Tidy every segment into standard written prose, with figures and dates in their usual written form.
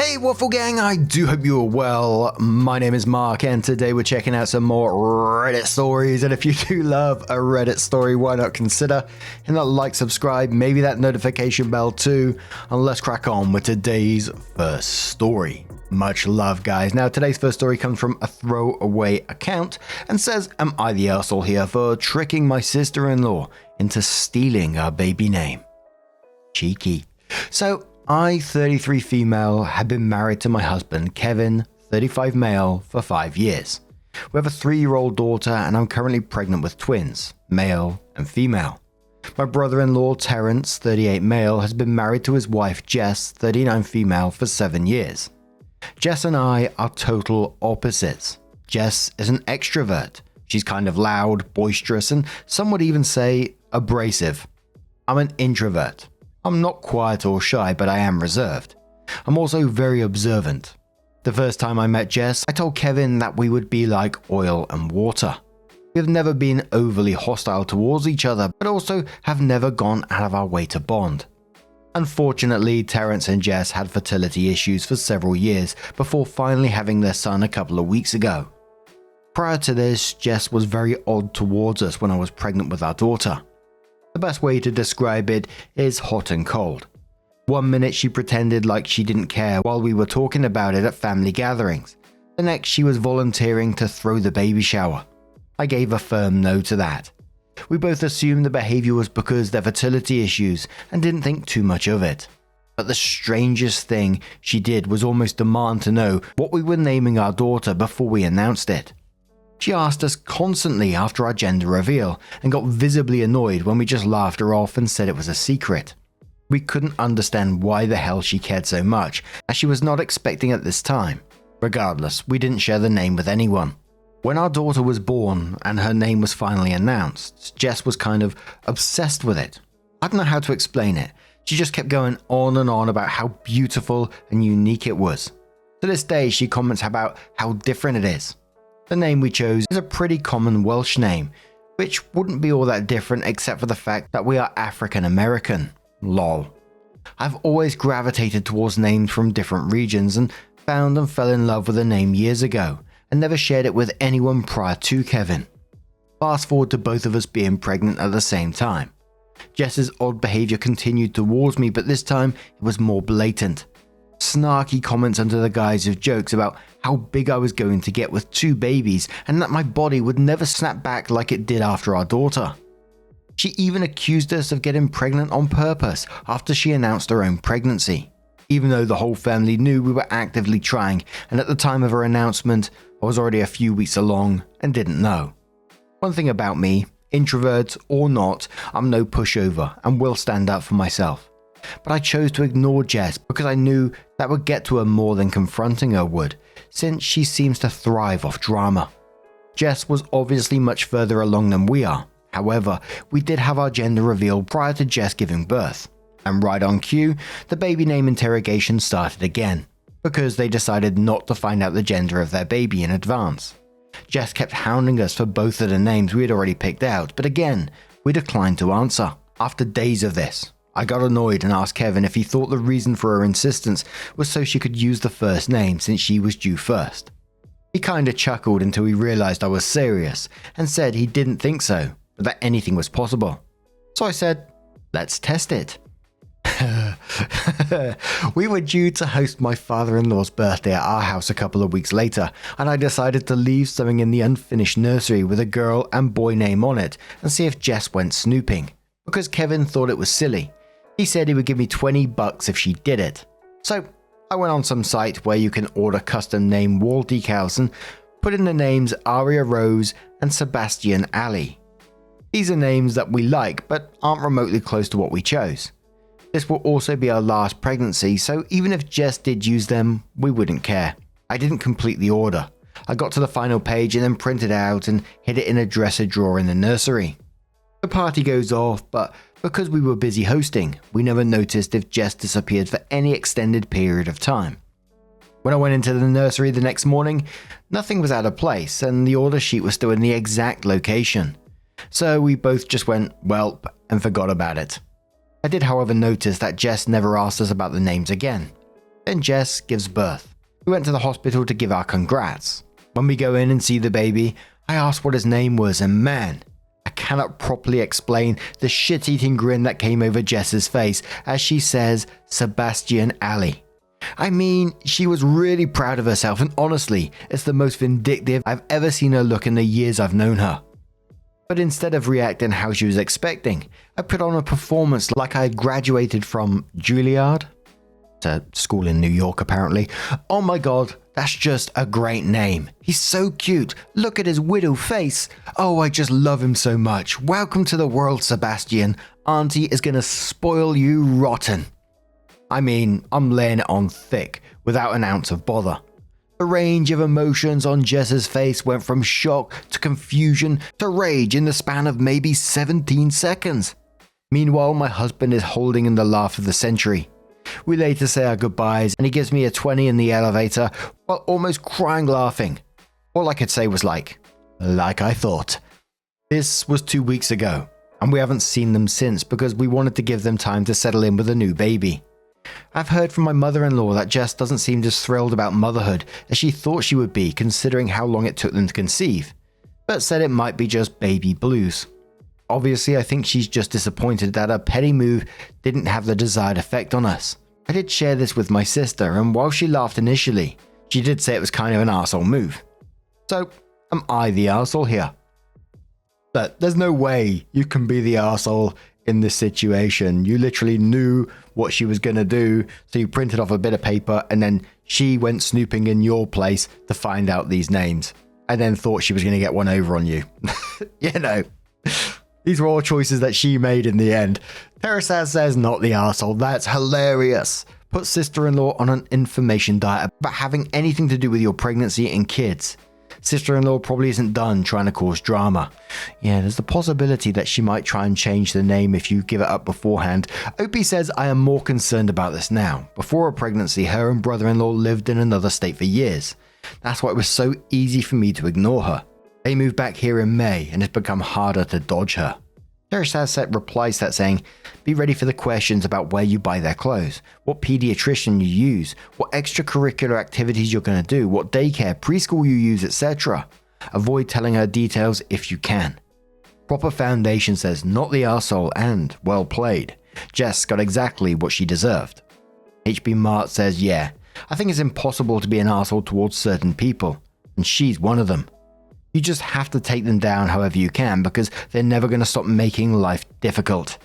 Hey Waffle Gang, I do hope you are well. My name is Mark and today we're checking out some more Reddit stories, and if you do love a Reddit story, why not consider hitting that like, subscribe, maybe that notification bell too, and let's crack on with today's first story. Much love, guys. Now today's first story comes from a throwaway account and says, am I the arsehole here for tricking my sister-in-law into stealing our baby name? Cheeky. So I, 33 female, have been married to my husband, Kevin, 35 male, for 5 years. We have a 3-year-old daughter and I'm currently pregnant with twins, male and female. My brother-in-law, Terrence, 38 male, has been married to his wife, Jess, 39 female, for 7 years. Jess and I are total opposites. Jess is an extrovert. She's kind of loud, boisterous, and some would even say abrasive. I'm an introvert. I'm not quiet or shy, but I am reserved. I'm also very observant. The first time I met Jess, I told Kevin that we would be like oil and water. We have never been overly hostile towards each other, but also have never gone out of our way to bond. Unfortunately, Terrence and Jess had fertility issues for several years before finally having their son a couple of weeks ago. Prior to this, Jess was very odd towards us when I was pregnant with our daughter. The best way to describe it is hot and cold. One minute she pretended like she didn't care while we were talking about it at family gatherings. The next she was volunteering to throw the baby shower. I gave a firm no to that. We both assumed the behavior was because their fertility issues and didn't think too much of it. But the strangest thing she did was almost demand to know what we were naming our daughter before we announced it. She asked us constantly after our gender reveal and got visibly annoyed when we just laughed her off and said it was a secret. We couldn't understand why the hell she cared so much, as she was not expecting at this time. Regardless, we didn't share the name with anyone. When our daughter was born and her name was finally announced, Jess was kind of obsessed with it. I don't know how to explain it. She just kept going on and on about how beautiful and unique it was. To this day, she comments about how different it is. The name we chose is a pretty common Welsh name, which wouldn't be all that different except for the fact that we are African American. Lol. I've always gravitated towards names from different regions and found and fell in love with a name years ago and never shared it with anyone prior to Kevin. Fast forward to both of us being pregnant at the same time. Jess's odd behavior continued towards me, but this time it was more blatant. Snarky comments under the guise of jokes about how big I was going to get with 2 babies and that my body would never snap back like it did after our daughter. She even accused us of getting pregnant on purpose after she announced her own pregnancy, even though the whole family knew we were actively trying, and at the time of her announcement, I was already a few weeks along and didn't know. One thing about me, introvert or not, I'm no pushover and will stand up for myself. But I chose to ignore Jess because I knew that would get to her more than confronting her would, since she seems to thrive off drama. Jess was obviously much further along than we are. However, we did have our gender reveal prior to Jess giving birth. And right on cue, the baby name interrogation started again, because they decided not to find out the gender of their baby in advance. Jess kept hounding us for both of the names we had already picked out, but again, we declined to answer. After days of this, I got annoyed and asked Kevin if he thought the reason for her insistence was so she could use the first name since she was due first. He kinda chuckled until he realized I was serious and said he didn't think so, but that anything was possible. So I said, let's test it. We were due to host my father-in-law's birthday at our house a couple of weeks later, and I decided to leave something in the unfinished nursery with a girl and boy name on it and see if Jess went snooping, because Kevin thought it was silly. He said he would give me $20 if she did it. So I went on some site where you can order custom name wall decals and put in the names Aria Rose and Sebastian Ali. These are names that we like but aren't remotely close to what we chose. This will also be our last pregnancy, so even if Jess did use them, we wouldn't care. I didn't complete the order. I got to the final page and then printed out and hid it in a dresser drawer in the nursery. The party goes off, but because we were busy hosting, we never noticed if Jess disappeared for any extended period of time. When I went into the nursery the next morning, nothing was out of place and the order sheet was still in the exact location. So we both just went, welp, and forgot about it. I did, however, notice that Jess never asked us about the names again. Then Jess gives birth. We went to the hospital to give our congrats. When we go in and see the baby, I asked what his name was, and man, I cannot properly explain the shit-eating grin that came over Jess's face as she says Sebastian Ali. I mean, she was really proud of herself, and honestly, it's the most vindictive I've ever seen her look in the years I've known her. But instead of reacting how she was expecting, I put on a performance like I had graduated from Juilliard, to school in New York apparently. Oh my god, that's just a great name. He's so cute. Look at his widow face. Oh, I just love him so much. Welcome to the world, Sebastian. Auntie is gonna spoil you rotten. I mean, I'm laying it on thick, without an ounce of bother. The range of emotions on Jess's face went from shock to confusion to rage in the span of maybe 17 seconds. Meanwhile, my husband is holding in the laugh of the century. We later say our goodbyes and he gives me a 20 in the elevator while almost crying laughing. All I could say was like I thought. This was 2 weeks ago, and we haven't seen them since because we wanted to give them time to settle in with a new baby. I've heard from my mother-in-law that Jess doesn't seem as thrilled about motherhood as she thought she would be considering how long it took them to conceive, but said it might be just baby blues. Obviously, I think she's just disappointed that her petty move didn't have the desired effect on us. I did share this with my sister, and while she laughed initially, she did say it was kind of an arsehole move. So, am I the arsehole here? But there's no way you can be the arsehole in this situation. You literally knew what she was going to do, so you printed off a bit of paper, and then she went snooping in your place to find out these names, and then thought she was going to get one over on you. You know. These were all choices that she made in the end. Teresa says not the arsehole. That's hilarious. Put sister-in-law on an information diet about having anything to do with your pregnancy and kids. Sister-in-law probably isn't done trying to cause drama. Yeah, there's the possibility that she might try and change the name if you give it up beforehand. Opie says, I am more concerned about this now. Before her pregnancy, her and brother-in-law lived in another state for years. That's why it was so easy for me to ignore her. They moved back here in May, and it's become harder to dodge her. Teresa replies that saying, be ready for the questions about where you buy their clothes, what pediatrician you use, what extracurricular activities you're going to do, what daycare, preschool you use, etc. Avoid telling her details if you can. Proper Foundation says, not the arsehole, and well played. Jess got exactly what she deserved. HB Mart says, yeah, I think it's impossible to be an arsehole towards certain people, and she's one of them. You just have to take them down however you can because they're never going to stop making life difficult.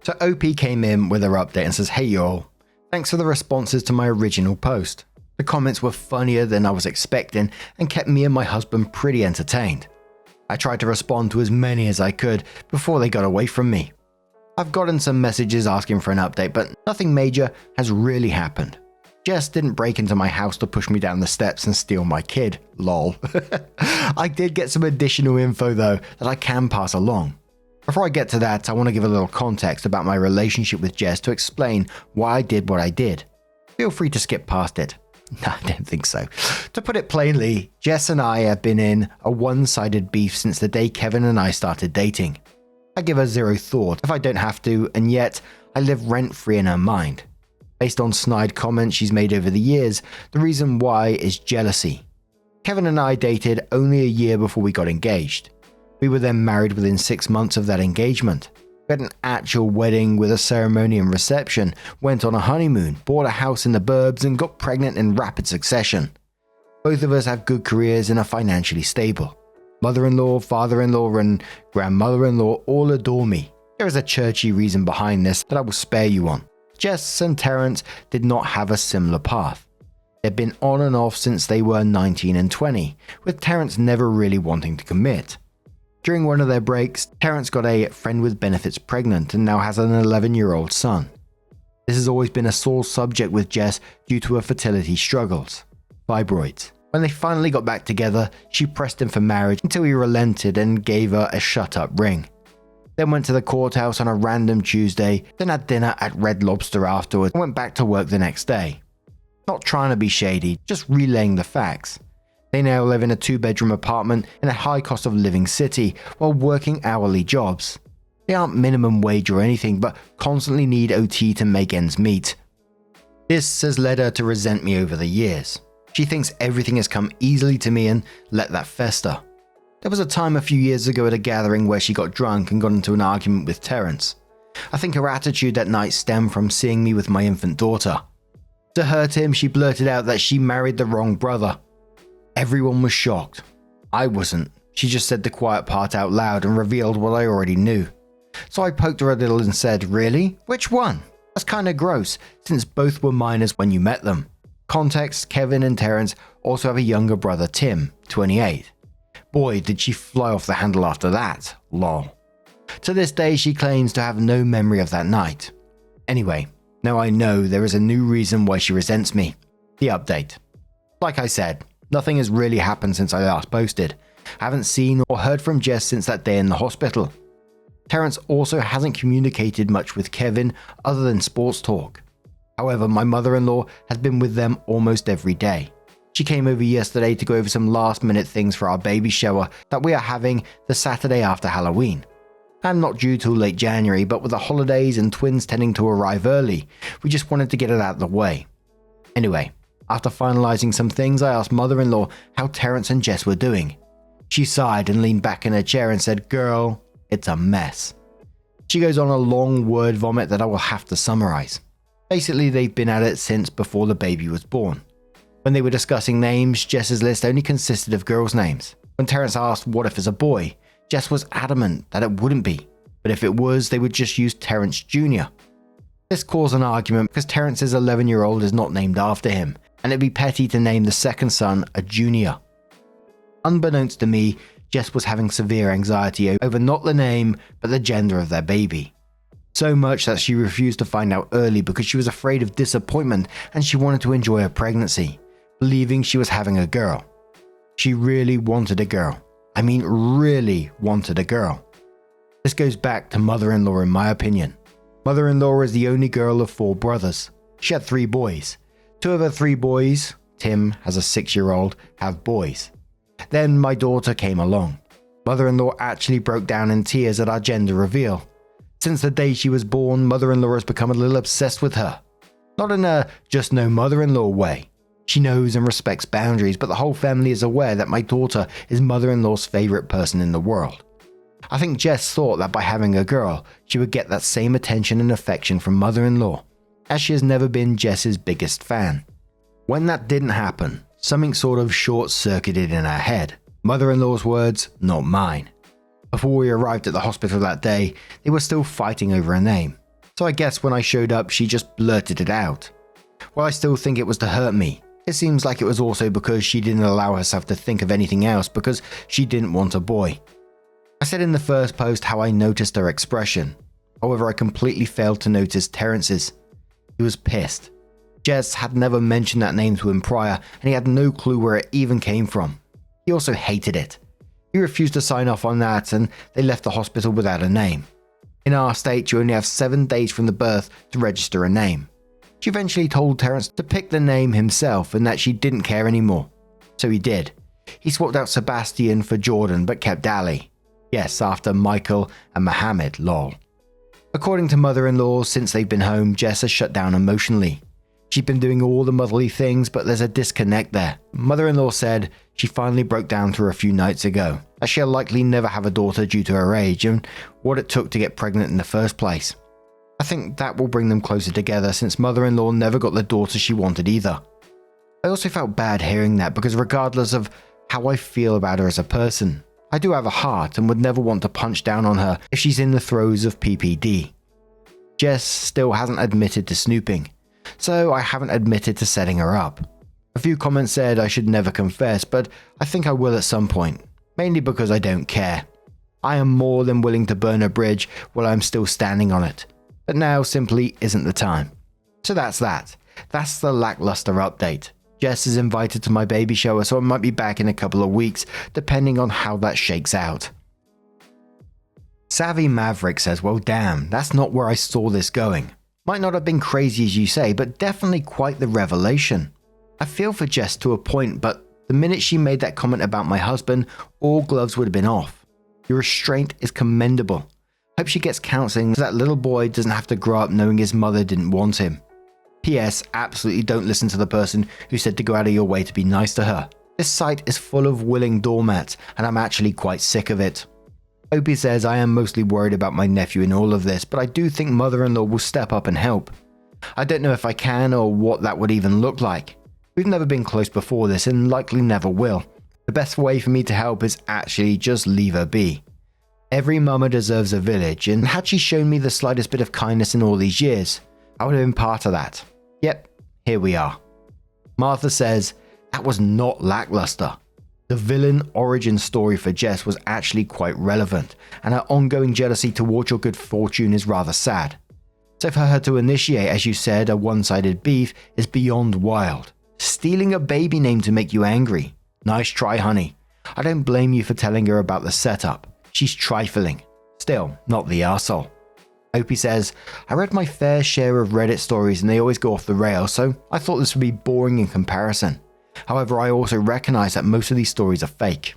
So OP came in with her update and says, hey y'all, thanks for the responses to my original post. The comments were funnier than I was expecting and kept me and my husband pretty entertained. I tried to respond to as many as I could before they got away from me. I've gotten some messages asking for an update, but nothing major has really happened. Jess didn't break into my house to push me down the steps and steal my kid, lol. I did get some additional info though that I can pass along. Before I get to that, I want to give a little context about my relationship with Jess to explain why I did what I did. Feel free to skip past it. No, I don't think so. To put it plainly, Jess and I have been in a one-sided beef since the day Kevin and I started dating. I give her zero thought if I don't have to, and yet I live rent-free in her mind. Based on snide comments she's made over the years, the reason why is jealousy. Kevin and I dated only a year before we got engaged. We were then married within 6 months of that engagement. We had an actual wedding with a ceremony and reception, went on a honeymoon, bought a house in the burbs, and got pregnant in rapid succession. Both of us have good careers and are financially stable. Mother-in-law, father-in-law, and grandmother-in-law all adore me. There is a churchy reason behind this that I will spare you on. Jess and Terence did not have a similar path. They'd been on and off since they were 19 and 20, with Terence never really wanting to commit. During one of their breaks, Terence got a friend with benefits pregnant and now has an 11-year-old son. This has always been a sore subject with Jess due to her fertility struggles. Fibroids. When they finally got back together, she pressed him for marriage until he relented and gave her a shut-up ring. Then went to the courthouse on a random Tuesday, then had dinner at Red Lobster afterwards and went back to work the next day. Not trying to be shady, just relaying the facts. They now live in a 2-bedroom apartment in a high cost of living city while working hourly jobs. They aren't minimum wage or anything, but constantly need OT to make ends meet. This has led her to resent me over the years. She thinks everything has come easily to me and let that fester. There was a time a few years ago at a gathering where she got drunk and got into an argument with Terence. I think her attitude that night stemmed from seeing me with my infant daughter. To hurt him, she blurted out that she married the wrong brother. Everyone was shocked. I wasn't. She just said the quiet part out loud and revealed what I already knew. So I poked her a little and said, "Really? Which one? That's kinda gross, since both were minors when you met them." Context, Kevin and Terence also have a younger brother, Tim, 28. Boy, did she fly off the handle after that, lol. To this day, she claims to have no memory of that night. Anyway, now I know there is a new reason why she resents me. The update. Like I said, nothing has really happened since I last posted. I haven't seen or heard from Jess since that day in the hospital. Terence also hasn't communicated much with Kevin other than sports talk. However, my mother-in-law has been with them almost every day. She came over yesterday to go over some last-minute things for our baby shower that we are having the Saturday after Halloween. And not due till late January, but with the holidays and twins tending to arrive early, we just wanted to get it out of the way. Anyway, after finalizing some things, I asked mother-in-law how Terence and Jess were doing. She sighed and leaned back in her chair and said, "Girl, it's a mess." She goes on a long word vomit that I will have to summarize. Basically, they've been at it since before the baby was born. When they were discussing names, Jess's list only consisted of girls' names. When Terence asked what if it's a boy, Jess was adamant that it wouldn't be, but if it was, they would just use Terence Jr. This caused an argument because Terence's 11-year-old is not named after him, and it'd be petty to name the second son a junior. Unbeknownst to me, Jess was having severe anxiety over not the name, but the gender of their baby. So much that she refused to find out early because she was afraid of disappointment and she wanted to enjoy her pregnancy, believing she was having a girl. She really wanted a girl. I mean, really wanted a girl. This goes back to mother-in-law in my opinion. Mother-in-law is the only girl of 4 brothers. She had 3 boys. 2 of her 3 boys, Tim has a 6-year-old, have boys. Then my daughter came along. Mother-in-law actually broke down in tears at our gender reveal. Since the day she was born, mother-in-law has become a little obsessed with her. Not in a just no mother-in-law way. She knows and respects boundaries, but the whole family is aware that my daughter is mother-in-law's favorite person in the world. I think Jess thought that by having a girl, she would get that same attention and affection from mother-in-law, as she has never been Jess's biggest fan. When that didn't happen, something sort of short-circuited in her head. Mother-in-law's words, not mine. Before we arrived at the hospital that day, they were still fighting over a name. So I guess when I showed up, she just blurted it out. While I still think it was to hurt me, it seems like it was also because she didn't allow herself to think of anything else because she didn't want a boy. I said in the first post how I noticed her expression. However, I completely failed to notice Terence's. He was pissed. Jess had never mentioned that name to him prior, and he had no clue where it even came from. He also hated it. He refused to sign off on that, and they left the hospital without a name. In our state, you only have 7 days from the birth to register a name. She eventually told Terence to pick the name himself and that she didn't care anymore. So he did. He swapped out Sebastian for Jordan, but kept Ali. Yes, after Michael and Mohammed, lol. According to mother-in-law, since they've been home, Jess has shut down emotionally. She's been doing all the motherly things, but there's a disconnect there. Mother-in-law said she finally broke down to her a few nights ago, as she'll likely never have a daughter due to her age and what it took to get pregnant in the first place. I think that will bring them closer together since mother-in-law never got the daughter she wanted either. I also felt bad hearing that because regardless of how I feel about her as a person, I do have a heart and would never want to punch down on her if she's in the throes of PPD. Jess still hasn't admitted to snooping, so I haven't admitted to setting her up. A few comments said I should never confess, but I think I will at some point, mainly because I don't care. I am more than willing to burn a bridge while I'm still standing on it, but now simply isn't the time. So that's that. That's the lackluster update. Jess is invited to my baby shower, so I might be back in a couple of weeks, depending on how that shakes out. Savvy Maverick says, well damn, that's not where I saw this going. Might not have been crazy as you say, but definitely quite the revelation. I feel for Jess to a point, but the minute she made that comment about my husband, all gloves would have been off. Your restraint is commendable. Hope she gets counseling so that little boy doesn't have to grow up knowing his mother didn't want him. P.S. Absolutely don't listen to the person who said to go out of your way to be nice to her. This site is full of willing doormats, and I'm actually quite sick of it. Opie says, I am mostly worried about my nephew in all of this, but I do think mother-in-law will step up and help. I don't know if I can or what that would even look like. We've never been close before this and likely never will. The best way for me to help is actually just leave her be. Every mama deserves a village, and had she shown me the slightest bit of kindness in all these years, I would have been part of that. Yep, here we are. Martha says, that was not lackluster. The villain origin story for Jess was actually quite relevant, and her ongoing jealousy towards your good fortune is rather sad. So for her to initiate, as you said, a one-sided beef is beyond wild. Stealing a baby name to make you angry. Nice try, honey. I don't blame you for telling her about the setup. She's trifling. Still, not the arsehole. Opie says, I read my fair share of Reddit stories and they always go off the rails, so I thought this would be boring in comparison. However, I also recognize that most of these stories are fake.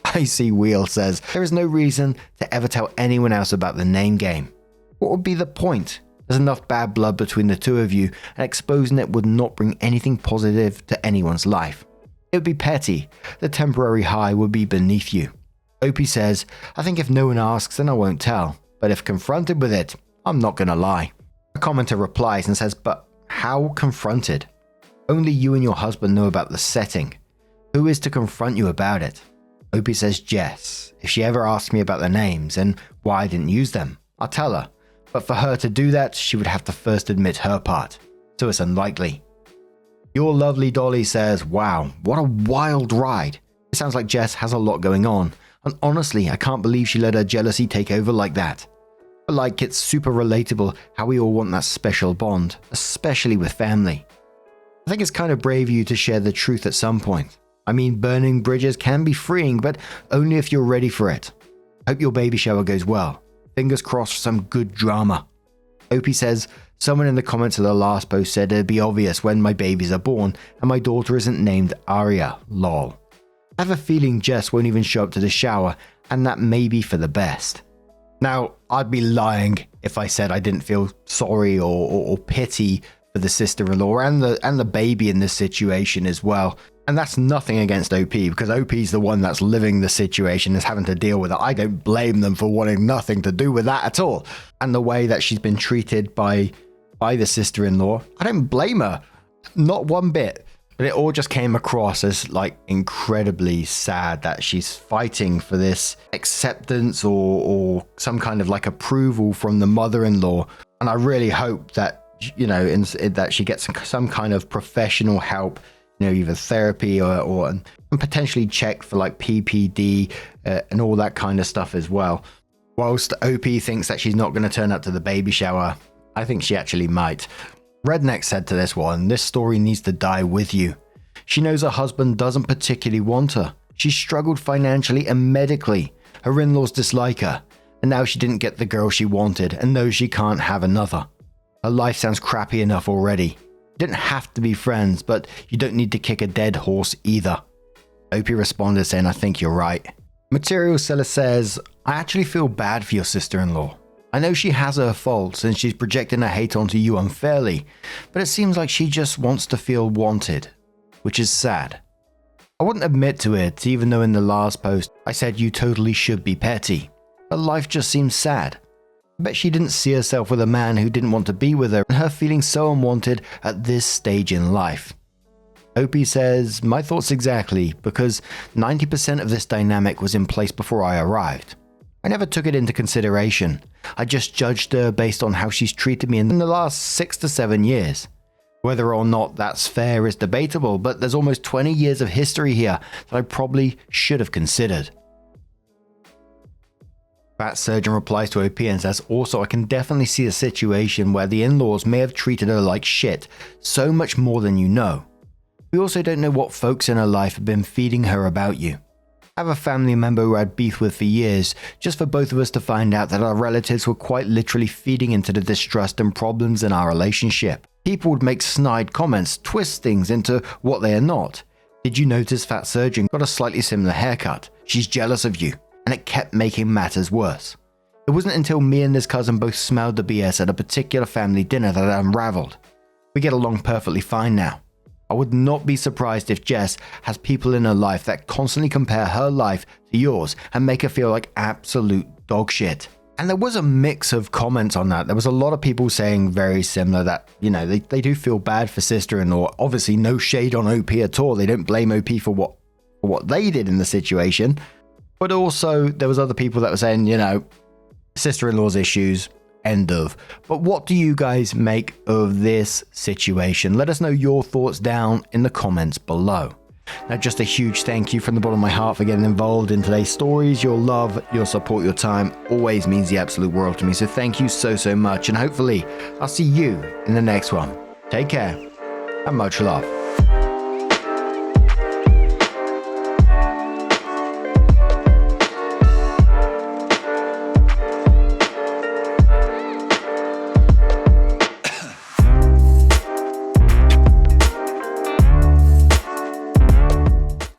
I see Wheel says, there is no reason to ever tell anyone else about the name game. What would be the point? There's enough bad blood between the two of you, and exposing it would not bring anything positive to anyone's life. It would be petty. The temporary high would be beneath you. Opie says, I think if no one asks, then I won't tell. But if confronted with it, I'm not gonna lie. A commenter replies and says, but how confronted? Only you and your husband know about the setting. Who is to confront you about it? Opie says, Jess. If she ever asks me about the names and why I didn't use them, I'll tell her. But for her to do that, she would have to first admit her part. So it's unlikely. Your lovely Dolly says, wow, what a wild ride. It sounds like Jess has a lot going on. And honestly, I can't believe she let her jealousy take over like that. But like, it's super relatable how we all want that special bond, especially with family. I think it's kind of brave of you to share the truth at some point. I mean, burning bridges can be freeing, but only if you're ready for it. Hope your baby shower goes well. Fingers crossed for some good drama. Opie says, someone in the comments of the last post said it'd be obvious when my babies are born and my daughter isn't named Aria, lol. I have a feeling Jess won't even show up to the shower, and that may be for the best. Now, I'd be lying if I said I didn't feel sorry or pity for the sister-in-law and the baby in this situation as well. And that's nothing against OP, because OP's the one that's living the situation, is having to deal with it. I don't blame them for wanting nothing to do with that at all. And the way that she's been treated by the sister-in-law, I don't blame her. Not one bit. But it all just came across as like incredibly sad that she's fighting for this acceptance or some kind of like approval from the mother-in-law. And I really hope that, you know, that she gets some kind of professional help, you know, either therapy or and potentially checked for like PPD and all that kind of stuff as well. Whilst OP thinks that she's not going to turn up to the baby shower, I think she actually might. Redneck said to this one, this story needs to die with you. She knows her husband doesn't particularly want her. She struggled financially and medically. Her in-laws dislike her, and now she didn't get the girl she wanted and knows she can't have another. Her life sounds crappy enough already. You didn't have to be friends, but you don't need to kick a dead horse either. Opie responded saying, I think you're right. Material Seller says, I actually feel bad for your sister-in-law. I know she has her faults and she's projecting her hate onto you unfairly, but it seems like she just wants to feel wanted, which is sad. I wouldn't admit to it, even though in the last post I said you totally should be petty, but life just seems sad. I bet she didn't see herself with a man who didn't want to be with her and her feeling so unwanted at this stage in life. Opie says, my thoughts exactly, because 90% of this dynamic was in place before I arrived. I never took it into consideration. I just judged her based on how she's treated me in the last 6 to 7 years. Whether or not that's fair is debatable, but there's almost 20 years of history here that I probably should have considered. Fat Surgeon replies to OP and says, also, I can definitely see a situation where the in-laws may have treated her like shit, so much more than you know. We also don't know what folks in her life have been feeding her about you. I have a family member who I had beef with for years, just for both of us to find out that our relatives were quite literally feeding into the distrust and problems in our relationship. People would make snide comments, twist things into what they are not. Did you notice Fat Surgeon got a slightly similar haircut? She's jealous of you, and it kept making matters worse. It wasn't until me and this cousin both smelled the BS at a particular family dinner that it unraveled. We get along perfectly fine now. I would not be surprised if Jess has people in her life that constantly compare her life to yours and make her feel like absolute dog shit. And there was a mix of comments on that. There was a lot of people saying very similar that, they do feel bad for sister-in-law. Obviously, no shade on OP at all. They don't blame OP for what they did in the situation. But also, there was other people that were saying, sister-in-law's issues, end of. But what do you guys make of this situation? Let us know your thoughts down in the comments below. Now, just a huge thank you from the bottom of my heart for getting involved in today's stories. Your love, your support, your time always means the absolute world to me. So thank you so much. And hopefully I'll see you in the next one. Take care and much love.